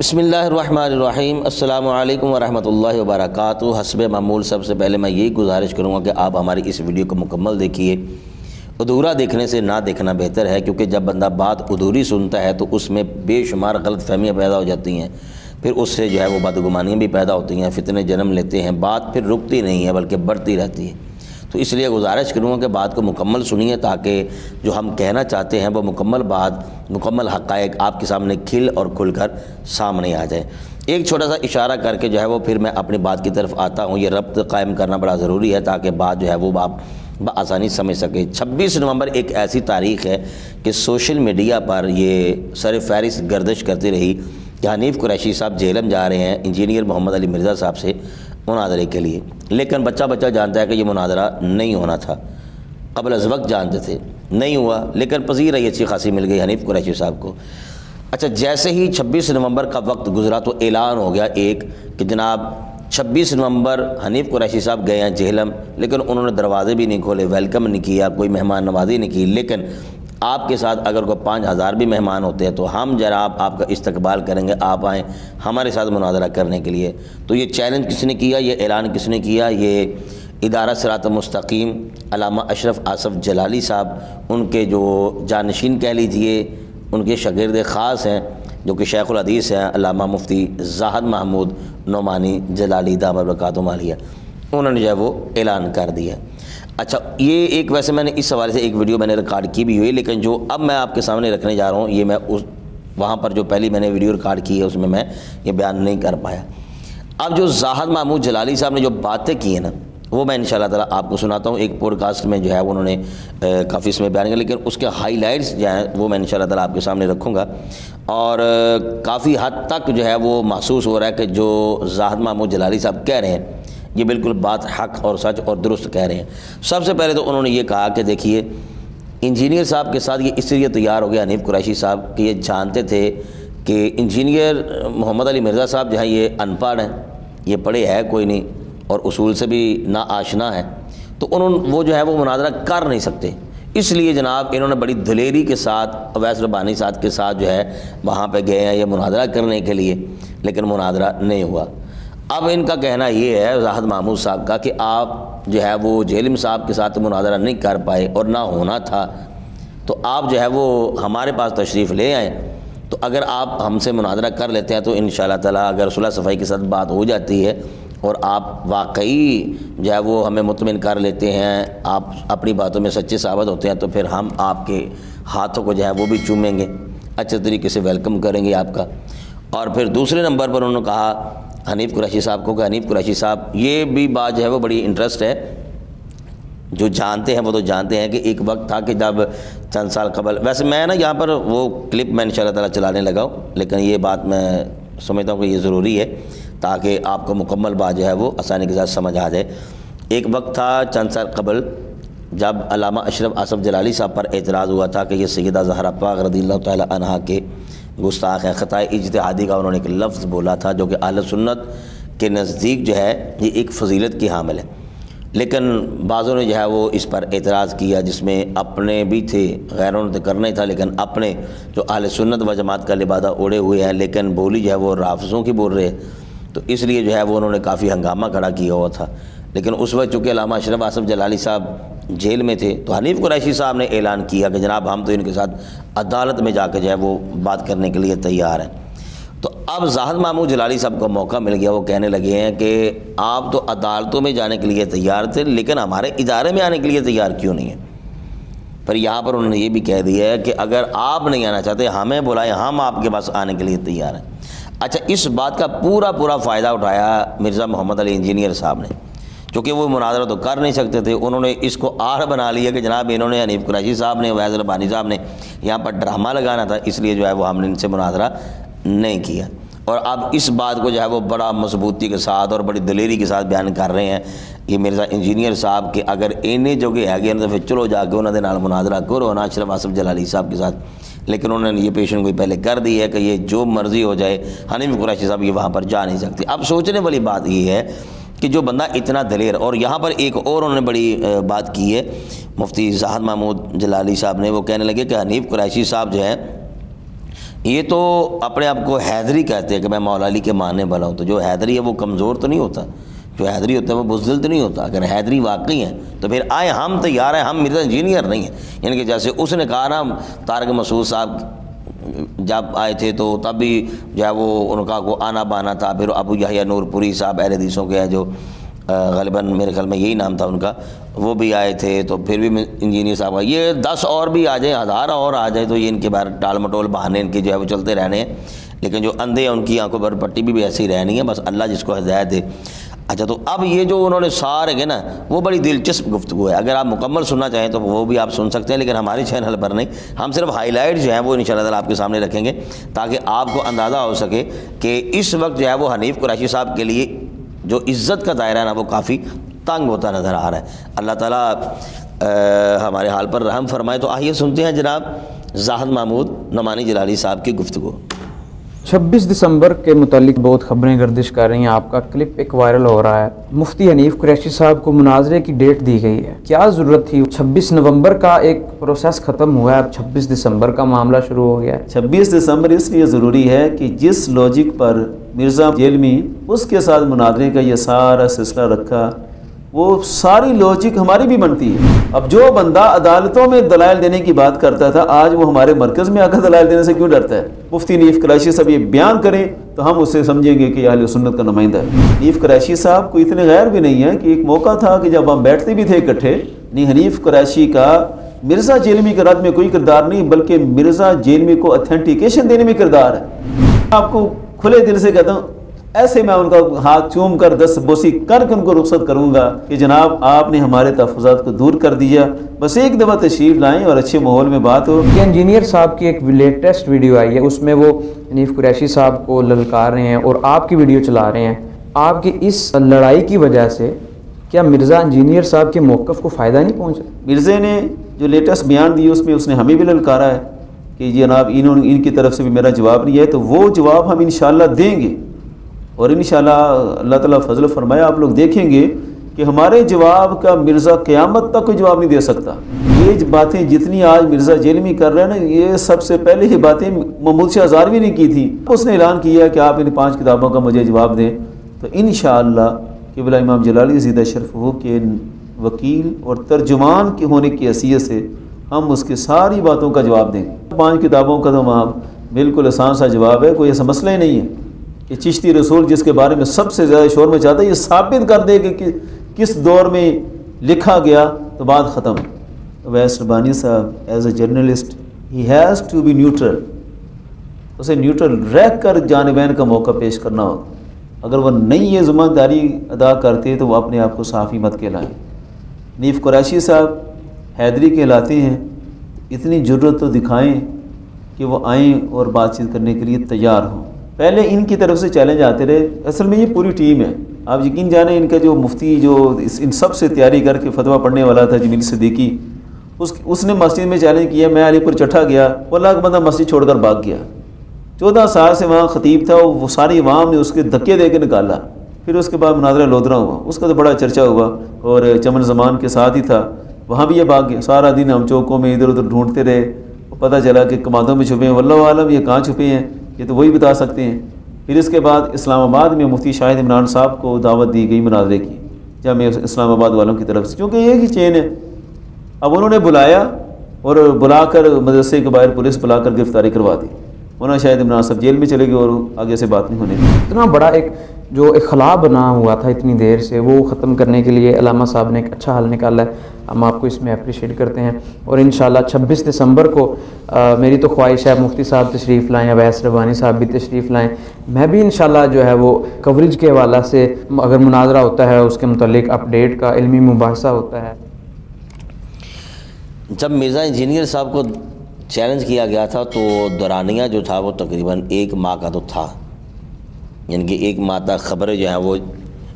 بسم اللہ الرحمن الرحیم۔ السلام علیکم ورحمۃ اللہ وبرکاتہ۔ حسب معمول سب سے پہلے میں یہی گزارش کروں گا کہ آپ ہماری اس ویڈیو کو مکمل دیکھیے۔ ادھورا دیکھنے سے نہ دیکھنا بہتر ہے، کیونکہ جب بندہ بات ادھوری سنتا ہے تو اس میں بے شمار غلط فہمیاں پیدا ہو جاتی ہیں، پھر اس سے جو ہے وہ بدگمانیاں بھی پیدا ہوتی ہیں، فتنے جنم لیتے ہیں، بات پھر رکتی نہیں ہے بلکہ بڑھتی رہتی ہے۔ تو اس لیے گزارش کروں گا کہ بات کو مکمل سنیے، تاکہ جو ہم کہنا چاہتے ہیں وہ مکمل بات، مکمل حقائق آپ کے سامنے کھل اور کھل کر سامنے آ جائیں۔ ایک چھوٹا سا اشارہ کر کے جو ہے وہ پھر میں اپنی بات کی طرف آتا ہوں۔ یہ ربط قائم کرنا بڑا ضروری ہے تاکہ بات جو ہے وہ آپ بآسانی سمجھ سکے۔ 26 نومبر ایک ایسی تاریخ ہے کہ سوشل میڈیا پر یہ سر فہرست گردش کرتی رہی کہ حنیف قریشی صاحب جہلم جا رہے ہیں انجینئر محمد علی مرزا صاحب سے مناظرے کے لیے، لیکن بچہ جانتا ہے کہ یہ مناظرہ نہیں ہونا تھا، قبل از وقت جانتے تھے، نہیں ہوا، لیکن پذیرائی اچھی خاصی مل گئی حنیف قریشی صاحب کو۔ اچھا، جیسے ہی 26 نومبر کا وقت گزرا تو اعلان ہو گیا ایک کہ جناب 26 نومبر حنیف قریشی صاحب گئے ہیں جہلم، لیکن انہوں نے دروازے بھی نہیں کھولے، ویلکم نہیں کیا، کوئی مہمان نوازی نہیں کی، لیکن آپ کے ساتھ اگر کوئی 5000 بھی مہمان ہوتے ہیں تو ہم جناب آپ کا استقبال کریں گے، آپ آئیں ہمارے ساتھ مناظرہ کرنے کے لیے۔ تو یہ چیلنج کس نے کیا، یہ اعلان کس نے کیا؟ یہ ادارہ صراط مستقیم علامہ اشرف آصف جلالی صاحب، ان کے جو جانشین کہہ لیجئے، ان کے شاگرد خاص ہیں جو کہ شیخ الحدیث ہیں علامہ مفتی زاہد محمود نعمانی جلالی دامت برکاتہم عالیہ، انہوں نے جو ہے وہ اعلان کر دیا۔ اچھا، یہ ایک ویسے میں نے اس حوالے سے ایک ویڈیو میں نے ریکارڈ کی بھی ہوئی، لیکن جو اب میں آپ کے سامنے رکھنے جا رہا ہوں یہ میں وہاں پر جو پہلی میں نے ویڈیو ریکارڈ کی ہے اس میں یہ بیان نہیں کر پایا۔ اب جو زاہد محمود جلالی صاحب نے جو باتیں کی ہیں نا، وہ میں انشاءاللہ تعالیٰ آپ کو سناتا ہوں۔ ایک پوڈ کاسٹ میں جو ہے انہوں نے کافی اس میں بیان کیا، لیکن اس کے ہائی لائٹس جو ہیں وہ میں انشاءاللہ تعالیٰ آپ کے سامنے رکھوں گا، اور کافی حد تک جو ہے وہ محسوس ہو رہا ہے کہ جو زاہد محمود جلالی صاحب کہہ رہے ہیں یہ بالکل بات حق اور سچ اور درست کہہ رہے ہیں۔ سب سے پہلے تو انہوں نے یہ کہا کہ دیکھیے، انجینئر صاحب کے ساتھ یہ اس لیے تیار ہو گیا حنیف قریشی صاحب کہ یہ جانتے تھے کہ انجینئر محمد علی مرزا صاحب جو ہیں یہ ان پڑھ ہیں، یہ پڑھے ہے کوئی نہیں اور اصول سے بھی نا آشنا ہے، تو وہ جو ہے وہ مناظرہ کر نہیں سکتے، اس لیے جناب انہوں نے بڑی دلیری کے ساتھ اویس ربانی صاحب کے ساتھ جو ہے وہاں پہ گئے ہیں یہ مناظرہ کرنے کے لیے، لیکن مناظرہ نہیں ہوا۔ اب ان کا کہنا یہ ہے زاہد محمود صاحب کا کہ آپ جو ہے وہ جہلم صاحب کے ساتھ مناظرہ نہیں کر پائے اور نہ ہونا تھا، تو آپ جو ہے وہ ہمارے پاس تشریف لے آئیں، تو اگر آپ ہم سے مناظرہ کر لیتے ہیں تو انشاءاللہ تعالیٰ اگر صلح صفائی کے ساتھ بات ہو جاتی ہے اور آپ واقعی جو ہے وہ ہمیں مطمئن کر لیتے ہیں، آپ اپنی باتوں میں سچے ثابت ہوتے ہیں، تو پھر ہم آپ کے ہاتھوں کو جو ہے وہ بھی چومیں گے، اچھے طریقے سے ویلکم کریں گے آپ کا۔ اور پھر دوسرے نمبر پر انہوں نے کہا حنیف قریشی صاحب کو کہ حنیف قریشی صاحب، یہ بھی بات جو ہے وہ بڑی انٹرسٹ ہے، جو جانتے ہیں وہ تو جانتے ہیں کہ ایک وقت تھا کہ جب چند سال قبل، ویسے میں نا یہاں پر وہ کلپ میں انشاءاللہ تعالیٰ چلانے لگا ہوں، لیکن یہ بات میں سمجھتا ہوں کہ یہ ضروری ہے تاکہ آپ کو مکمل بات جو ہے وہ آسانی کے ساتھ سمجھ آ جائے۔ ایک وقت تھا چند سال قبل جب علامہ اشرف آصف جلالی صاحب پر اعتراض ہوا تھا کہ یہ سیدہ زہرا پاک رضی اللہ تعالیٰ عنہا کے گستاخ ہے، خطۂ اجتہادی کا انہوں نے ایک لفظ بولا تھا جو کہ اہل سنت کے نزدیک جو ہے یہ ایک فضیلت کی حامل ہے، لیکن بعضوں نے جو ہے وہ اس پر اعتراض کیا، جس میں اپنے بھی تھے، غیروں نے تو کرنا ہی تھا، لیکن اپنے جو اہل سنت و جماعت کا لبادہ اوڑے ہوئے ہیں لیکن بولی جو ہے وہ رافضوں کی بول رہے، تو اس لیے جو ہے وہ انہوں نے کافی ہنگامہ کھڑا کیا ہوا تھا۔ لیکن اس وقت چونکہ علامہ اشرف آصف جلالی صاحب جیل میں تھے تو حنیف قریشی صاحب نے اعلان کیا کہ جناب ہم تو ان کے ساتھ عدالت میں جا کے جو ہے وہ بات کرنے کے لیے تیار ہیں۔ تو اب زاہد محمود جلالی صاحب کو موقع مل گیا، وہ کہنے لگے ہیں کہ آپ تو عدالتوں میں جانے کے لیے تیار تھے لیکن ہمارے ادارے میں آنے کے لیے تیار کیوں نہیں ہیں؟ پر یہاں پر انہوں نے یہ بھی کہہ دیا ہے کہ اگر آپ نہیں آنا چاہتے ہمیں بلائیں، ہم آپ کے پاس آنے کے لیے تیار ہیں۔ اچھا، اس بات کا پورا فائدہ اٹھایا مرزا محمد علی انجینئر صاحب نے، چونکہ وہ مناظرہ تو کر نہیں سکتے تھے، انہوں نے اس کو آڑ بنا لیا کہ جناب انہوں نے حنیف قریشی صاحب نے اویس ربانی صاحب نے یہاں پر ڈرامہ لگانا تھا، اس لیے جو ہے وہ ہم نے ان سے مناظرہ نہیں کیا۔ اور اب اس بات کو جو ہے وہ بڑا مضبوطی کے ساتھ اور بڑی دلیری کے ساتھ بیان کر رہے ہیں یہ مرزا انجینئر صاحب کہ اگر انہیں جو کہ ہے تو پھر چلو جا کے انہوں نے مناظرہ کرو نا اشرف آصف جلالی صاحب کے ساتھ، لیکن انہوں نے یہ پیشن گوئی پہلے کر دی ہے کہ یہ جو مرضی ہو جائے حنیف قریشی صاحب یہ وہاں پر جا نہیں سکتے۔ اب سوچنے والی بات یہ ہے کہ جو بندہ اتنا دلیر، اور یہاں پر ایک اور انہوں نے بڑی بات کی ہے مفتی زاہد محمود جلالی صاحب نے، وہ کہنے لگے کہ حنیف قریشی صاحب جو ہے یہ تو اپنے آپ کو حیدری کہتے ہیں کہ میں مولا علی کے ماننے والا ہوں، تو جو حیدری ہے وہ کمزور تو نہیں ہوتا، جو حیدری ہوتا ہے وہ بزدل تو نہیں ہوتا۔ اگر حیدری واقعی ہیں تو پھر آئے، ہم تیار ہیں، ہم مرزا انجینئر نہیں ہیں۔ یعنی کہ جیسے اس نے کہا نا، طارق مسعود صاحب جب آئے تھے تو تب بھی جو ہے وہ ان کا کو آنا بانا تھا، پھر ابو یحییٰ نور پوری صاحب اہل حدیثوں کے ہیں جو غالباً میرے خیال میں یہی نام تھا ان کا، وہ بھی آئے تھے، تو پھر بھی انجینئر صاحب آئے۔ یہ 10 اور بھی آ جائیں، 1000 اور آ جائے تو یہ ان کے بارے ٹال مٹول بہانے ان کے جو ہے وہ چلتے رہنے ہیں، لیکن جو اندھے ہیں ان کی آنکھوں پر پٹی بھی ایسی ہی رہنی ہے، بس اللہ جس کو ہدایت دے۔ اچھا، تو اب یہ جو انہوں نے سارے گے نا، وہ بڑی دلچسپ گفتگو ہے، اگر آپ مکمل سننا چاہیں تو وہ بھی آپ سن سکتے ہیں، لیکن ہمارے چینل پر نہیں، ہم صرف ہائی لائٹ جو ہیں وہ انشاءاللہ تعالیٰ آپ کے سامنے رکھیں گے تاکہ آپ کو اندازہ ہو سکے کہ اس وقت جو ہے وہ حنیف قریشی صاحب کے لیے جو عزت کا دائرہ ہے نا وہ کافی تنگ ہوتا نظر آ رہا ہے۔ اللہ تعالیٰ ہمارے حال پر رحم فرمائے۔ تو آئیے سنتے ہیں جناب زاہد محمود نعمانی جلالی صاحب کی گفتگو۔ 26 دسمبر کے متعلق بہت خبریں گردش کر رہی ہیں، آپ کا کلپ ایک وائرل ہو رہا ہے، مفتی حنیف قریشی صاحب کو مناظرے کی ڈیٹ دی گئی ہے، کیا ضرورت تھی؟ 26 نومبر کا ایک پروسیس ختم ہوا ہے، اب 26 دسمبر کا معاملہ شروع ہو گیا ہے۔ 26 دسمبر اس لیے ضروری ہے کہ جس لاجک پر مرزا جیلمی اس کے ساتھ مناظرے کا یہ سارا سلسلہ رکھا، وہ ساری لاجک ہماری بھی بنتی ہے۔ اب جو بندہ عدالتوں میں دلائل دینے کی بات کرتا تھا، آج وہ ہمارے مرکز میں آ کر دلائل دینے سے کیوں ڈرتا ہے؟ مفتی حنیف قریشی صاحب یہ بیان کریں تو ہم اسے سمجھیں گے کہ اہل سنت کا نمائندہ ہے۔ حنیف قریشی صاحب کو اتنے غیر بھی نہیں ہے کہ ایک موقع تھا کہ جب ہم بیٹھتے بھی تھے اکٹھے، نہیں، حنیف قریشی کا مرزا جیلمی کے رد میں کوئی کردار نہیں، بلکہ مرزا جیلمی کو اتھینٹیکیشن دینے میں کردار ہے۔ آپ کو کھلے دل سے کہتا ہوں، ایسے میں ان کا ہاتھ چوم کر دست بوسی کر کے ان کو رخصت کروں گا کہ جناب آپ نے ہمارے تحفظات کو دور کر دیا، بس ایک دفعہ تشریف لائیں اور اچھے ماحول میں بات ہو۔ یہ انجینئر صاحب کی ایک لیٹسٹ ویڈیو آئی ہے، اس میں وہ حنیف قریشی صاحب کو للکار رہے ہیں اور آپ کی ویڈیو چلا رہے ہیں۔ آپ کی اس لڑائی کی وجہ سے کیا مرزا انجینئر صاحب کے موقف کو فائدہ نہیں پہنچا؟ مرزا نے جو لیٹسٹ بیان دی اس میں اس نے ہمیں بھی للکارا ہے کہ جناب ان کی طرف سے بھی میرا جواب نہیں ہے، تو وہ جواب ہم انشاءاللہ دیں گے، اور انشاءاللہ اللہ تعالیٰ فضل فرمایا آپ لوگ دیکھیں گے کہ ہمارے جواب کا مرزا قیامت تک کوئی جواب نہیں دے سکتا۔ یہ باتیں جتنی آج مرزا جیلمی کر رہے ہیں نا، یہ سب سے پہلے یہ باتیں محمود شاہ ہزاروی نے کی تھی۔ اس نے اعلان کیا کہ آپ ان 5 کتابوں کا مجھے جواب دیں، تو انشاءاللہ قبلہ امام جلالی زیدہ شرف ہو کے وکیل اور ترجمان کے ہونے کی حیثیت سے ہم اس کے ساری باتوں کا جواب دیں گے۔ 5 کتابوں کا تو وہاں بالکل آسان سا جواب ہے، کوئی ایسا مسئلہ ہی نہیں ہے کہ چشتی رسول جس کے بارے میں سب سے زیادہ شور میں چاہتا ہے یہ ثابت کر دے کہ کس دور میں لکھا گیا تو بات ختم۔ ویس ربانی صاحب is a journalist he has to be neutral, اسے نیوٹرل رہ کر جانبین کا موقع پیش کرنا ہوگا۔ اگر وہ نہیں یہ ذمہ داری ادا کرتے تو وہ اپنے آپ کو صحافی مت کہلائیں۔ حنیف قریشی صاحب حیدری کہلاتے ہیں، اتنی جرت تو دکھائیں کہ وہ آئیں اور بات چیت کرنے کے لیے تیار ہوں۔ پہلے ان کی طرف سے چیلنج آتے رہے، اصل میں یہ پوری ٹیم ہے، آپ یقین جانیں ان کا جو مفتی جو ان سب سے تیاری کر کے فتویٰ پڑھنے والا تھا جمیل صدیقی، اس نے مسجد میں چیلنج کیا، میں علی پور چٹھا گیا، وہ اللہ کا بندہ مسجد چھوڑ کر بھاگ گیا۔ 14 سال سے وہاں خطیب تھا، وہ ساری عوام نے اس کے دھکے دے کے نکالا۔ پھر اس کے بعد مناظرہ لودھرا ہوا، اس کا تو بڑا چرچا ہوا، اور چمن زمان کے ساتھ ہی تھا، وہاں بھی یہ بھاگ گیا۔ سارا دن ہم چوکوں میں ادھر ادھر ڈھونڈتے رہے، پتہ چلا کہ کمادوں میں چھپے ہیں، واللہ عالم یہ کہاں چھپے ہیں، یہ تو وہی بتا سکتے ہیں۔ پھر اس کے بعد اسلام آباد میں مفتی شاہد عمران صاحب کو دعوت دی گئی مناظرے کی جامعہ اسلام آباد والوں کی طرف سے، کیونکہ ایک ہی چین ہے۔ اب انہوں نے بلایا اور بلا کر مدرسے کے باہر پولیس بلا کر گرفتاری کروا دی، ورنہ شاہد عمران صاحب جیل میں چلے گئے اور آگے سے بات نہیں ہونے دی۔ اتنا بڑا ایک جو اخلاء بنا ہوا تھا اتنی دیر سے، وہ ختم کرنے کے لیے علامہ صاحب نے ایک اچھا حل نکالا ہے، ہم آپ کو اس میں اپریشیٹ کرتے ہیں۔ اور انشاءاللہ 26 دسمبر کو میری تو خواہش ہے مفتی صاحب تشریف لائیں، اویس ربانی صاحب بھی تشریف لائیں، میں بھی انشاءاللہ جو ہے وہ کوریج کے حوالہ سے اگر مناظرہ ہوتا ہے اس کے متعلق اپڈیٹ کا علمی مباحثہ ہوتا ہے۔ جب مرزا انجینئر صاحب کو چیلنج کیا گیا تھا تو دورانیہ جو تھا وہ تقریباً 1 ماہ کا تو تھا، یعنی کہ 1 ماہ تک خبریں جو ہیں وہ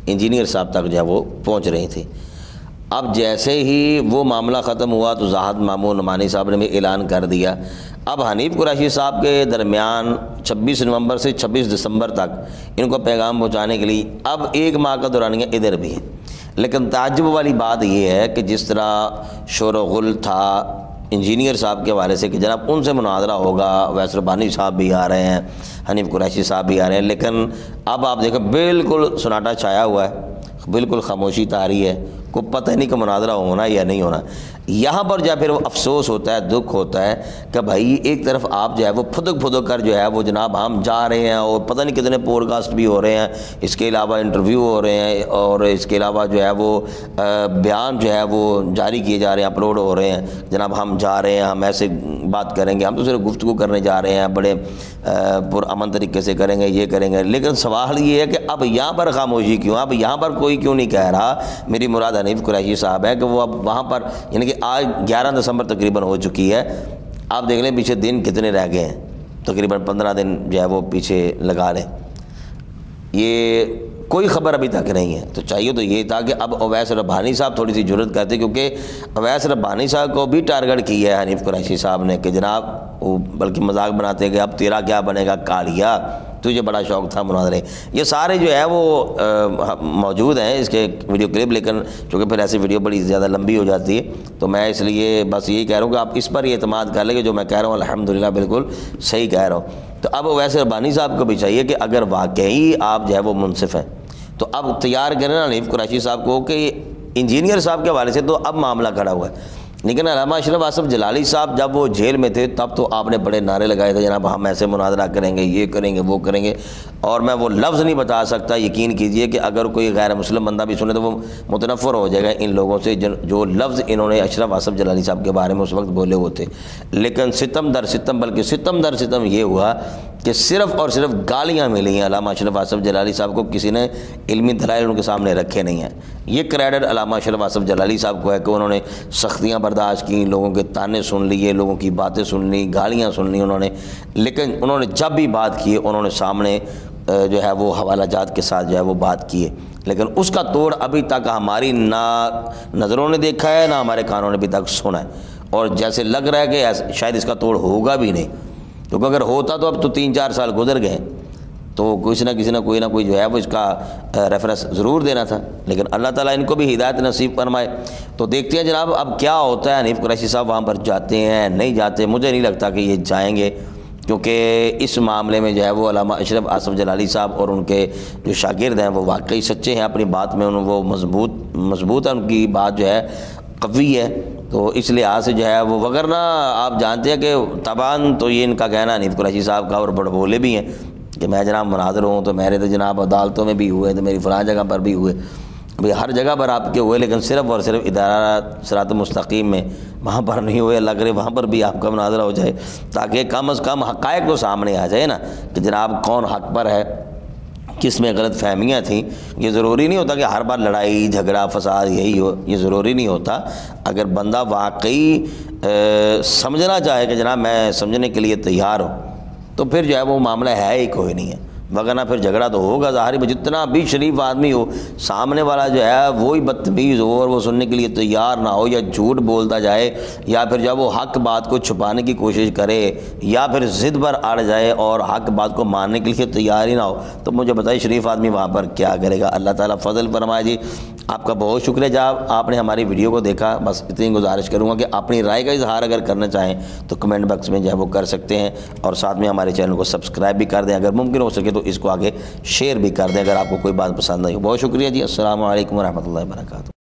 انجینئر صاحب تک جو ہے وہ پہنچ رہی تھی۔ اب جیسے ہی وہ معاملہ ختم ہوا تو زاہد محمود نعمانی صاحب نے بھی اعلان کر دیا اب حنیف قریشی صاحب کے درمیان 26 نومبر سے 26 دسمبر تک ان کو پیغام پہنچانے کے لیے اب 1 ماہ کا دورانیہ ادھر بھی ہے۔ لیکن تعجب والی بات یہ ہے کہ جس طرح شور و غل تھا انجینئر صاحب کے حوالے سے کہ جناب ان سے مناظرہ ہوگا، اویس ربانی صاحب بھی آ رہے ہیں، حنیف قریشی صاحب بھی آ رہے ہیں، لیکن اب آپ دیکھیں بالکل سناٹا چھایا ہوا ہے، بالکل خاموشی طاری ہے، کوئی پتہ نہیں کہ مناظرہ ہونا یا نہیں ہونا۔ یہاں پر جو ہے پھر وہ افسوس ہوتا ہے، دکھ ہوتا ہے کہ بھائی ایک طرف آپ جو ہے وہ پھدک کر جو ہے وہ جناب ہم جا رہے ہیں اور پتہ نہیں کتنے پوڈ کاسٹ بھی ہو رہے ہیں، اس کے علاوہ انٹرویو ہو رہے ہیں، اور اس کے علاوہ جو ہے وہ بیان جو ہے وہ جاری کیے جا رہے ہیں، اپلوڈ ہو رہے ہیں، جناب ہم جا رہے ہیں، ہم ایسے بات کریں گے، ہم تو صرف گفتگو کرنے جا رہے ہیں، بڑے پرامن طریقے سے کریں گے، یہ کریں گے۔ لیکن سوال یہ ہے کہ اب یہاں پر خاموشی کیوں؟ اب یہاں پر کوئی کیوں نہیں کہہ رہا؟ میری مراد حنیف قریشی صاحب ہے کہ وہ اب وہاں پر، یعنی کہ آج 11 دسمبر تقریباً ہو چکی ہے، آپ دیکھ لیں پیچھے دن کتنے رہ گئے ہیں، تقریباً 15 دن جو ہے وہ پیچھے لگا لیں، یہ کوئی خبر ابھی تک نہیں ہے۔ تو چاہیے تو یہ تھا کہ اب اویس ربانی صاحب تھوڑی سی جرأت کرتے، کیونکہ اویس ربانی صاحب کو بھی ٹارگٹ کیا ہے حنیف قریشی صاحب نے کہ جناب، وہ بلکہ مذاق بناتے کہ اب تیرا کیا بنے گا کالیہ، تجھے بڑا شوق تھا مناظرے۔ یہ سارے جو ہے وہ موجود ہیں اس کے ویڈیو کلپ، لیکن چونکہ پھر ایسی ویڈیو بڑی زیادہ لمبی ہو جاتی ہے، تو میں اس لیے بس یہی کہہ رہا ہوں کہ آپ اس پر یہ اعتماد کر لیں کہ جو میں کہہ رہا ہوں الحمدللہ بالکل صحیح کہہ رہا ہوں۔ تو اب اویس ربانی صاحب کو بھی چاہیے کہ اگر واقعی آپ جو ہے وہ منصف ہیں تو اب تیار کریں نا حنیف قریشی صاحب کو کہ انجینئر صاحب کے حوالے سے تو اب معاملہ کھڑا ہوا ہے، لیکن علامہ اشرف آصف جلالی صاحب جب وہ جیل میں تھے تب تو آپ نے بڑے نعرے لگائے تھے، جناب ہم ایسے مناظرہ کریں گے، یہ کریں گے، وہ کریں گے، اور میں وہ لفظ نہیں بتا سکتا، یقین کیجئے کہ اگر کوئی غیر مسلم بندہ بھی سنے تو وہ متنفر ہو جائے گا ان لوگوں سے جو لفظ انہوں نے اشرف آصف جلالی صاحب کے بارے میں اس وقت بولے ہوئے تھے۔ لیکن ستم در ستم، بلکہ ستم در ستم یہ ہوا کہ صرف اور صرف گالیاں ملی ہیں علامہ اشرف آصف جلالی صاحب کو، کسی نے علمی دلائل ان کے سامنے رکھے نہیں ہیں۔ یہ کریڈٹ علامہ اشرف آصف جلالی صاحب کو ہے کہ انہوں نے سختیاں برداشت کی، لوگوں کے تانے سن لیے، لوگوں کی باتیں سن لی، گالیاں سن لی انہوں نے، لیکن انہوں نے جب بھی بات کی انہوں نے سامنے جو ہے وہ حوالہ جات کے ساتھ جو ہے وہ بات کی ہے، لیکن اس کا توڑ ابھی تک ہماری نہ نظروں نے دیکھا ہے نہ ہمارے کانوں نے ابھی تک سنا ہے، اور جیسے لگ رہا ہے کہ شاید اس کا توڑ ہوگا بھی نہیں، کیونکہ اگر ہوتا تو اب تو 3-4 سال گزر گئے تو کسی نہ کوئی جو ہے وہ اس کا ریفرنس ضرور دینا تھا، لیکن اللہ تعالیٰ ان کو بھی ہدایت نصیب فرمائے۔ تو دیکھتے ہیں جناب اب کیا ہوتا ہے، حنیف قریشی صاحب وہاں پر جاتے ہیں نہیں جاتے، مجھے نہیں لگتا کہ یہ جائیں گے، کیونکہ اس معاملے میں جو ہے وہ علامہ اشرف آصف جلالی صاحب اور ان کے جو شاگرد ہیں وہ واقعی سچے ہیں اپنی بات میں، وہ مضبوط ہے، ان کی بات جو ہے قوی ہے، تو اس لحاظ سے جو ہے وہ، وگرنہ آپ جانتے ہیں کہ طبعاً تو یہ ان کا کہنا حنیف قریشی صاحب کا، اور بڑے بولے بھی ہیں کہ میں جناب مناظر ہوں تو میرے تو جناب عدالتوں میں بھی ہوئے، تو میری فلاں جگہ پر بھی ہوئے، ابھی ہر جگہ پر آپ کے ہوئے، لیکن صرف اور صرف ادارہ صراط مستقیم میں وہاں پر نہیں ہوئے۔ اللہ کرے وہاں پر بھی آپ کا مناظرہ ہو جائے تاکہ کم از کم حقائق تو سامنے آ جائے نا کہ جناب کون حق پر ہے، کس میں غلط فہمیاں تھیں۔ یہ ضروری نہیں ہوتا کہ ہر بار لڑائی جھگڑا فساد یہی ہو، یہ ضروری نہیں ہوتا۔ اگر بندہ واقعی سمجھنا چاہے کہ جناب میں سمجھنے کے لیے تیار ہوں تو پھر جو ہے وہ معاملہ ہے ہی کوئی نہیں ہے، وگرنہ پھر جھگڑا تو ہوگا ظاہر ہے، جتنا بھی شریف آدمی ہو سامنے والا جو ہے وہی بدتمیز ہو اور وہ سننے کے لیے تیار نہ ہو، یا جھوٹ بولتا جائے، یا پھر جب وہ حق بات کو چھپانے کی کوشش کرے، یا پھر ضد پر اڑ جائے اور حق بات کو ماننے کے لیے تیار ہی نہ ہو، تو مجھے بتائیے شریف آدمی وہاں پر کیا کرے گا۔ اللہ تعالیٰ فضل فرمائے جی۔ آپ کا بہت شکریہ جب آپ نے ہماری ویڈیو کو دیکھا، بس اتنی گزارش کروں گا کہ اپنی رائے کا اظہار اگر کرنا چاہیں تو کمنٹ باکس میں جو ہے وہ کر سکتے ہیں، اور ساتھ میں ہمارے چینل کو سبسکرائب بھی کر دیں، اگر ممکن ہو سکے تو اس کو آگے شیئر بھی کر دیں اگر آپ کو کوئی بات پسند آئی۔ بہت شکریہ جی، السلام علیکم ورحمۃ اللہ وبرکاتہ۔